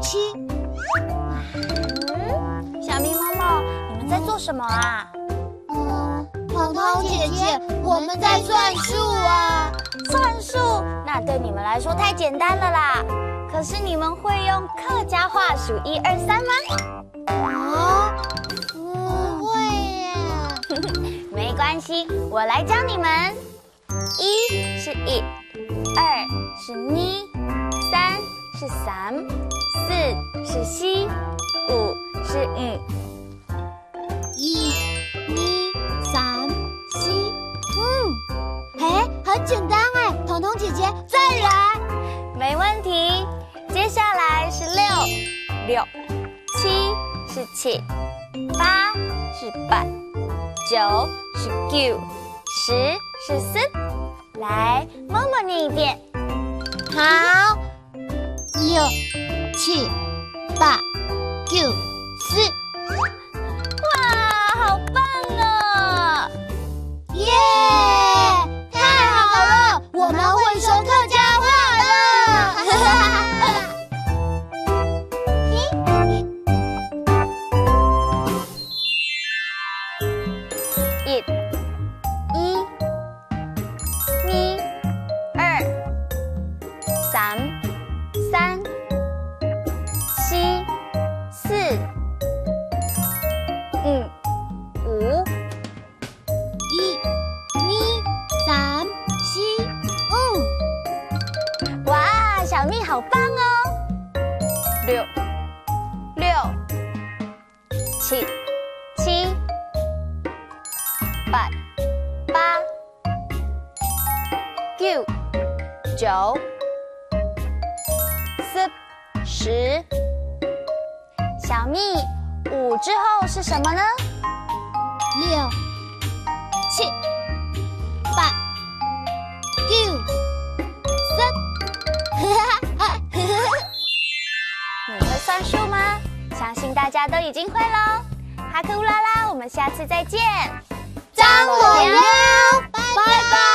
7。小咪、默默，你们在做什么啊？彤彤姐姐，我们在算数啊。算数？那对你们来说太简单了啦。可是你们会用客家话数1、2、3吗？不会耶。没关系，我来教你们。1是1，2是2，3是3，4是4，5是5。1、2、3、4、5。很简单哎，彤彤姐姐再来。没问题。接下来是6，6，7是7，8是8，9是9，10是4。来，默默念一遍。好，6、7、8、9、4。哇，好棒哦！耶！太好了，我们会说客家话了。小蜜好棒哦！6、7、8、9、10。小蜜，5之后是什么呢？6、7、8、9、3。你会算数吗？相信大家都已经会喽。哈克乌拉拉，我们下次再见。张罗喵，拜拜。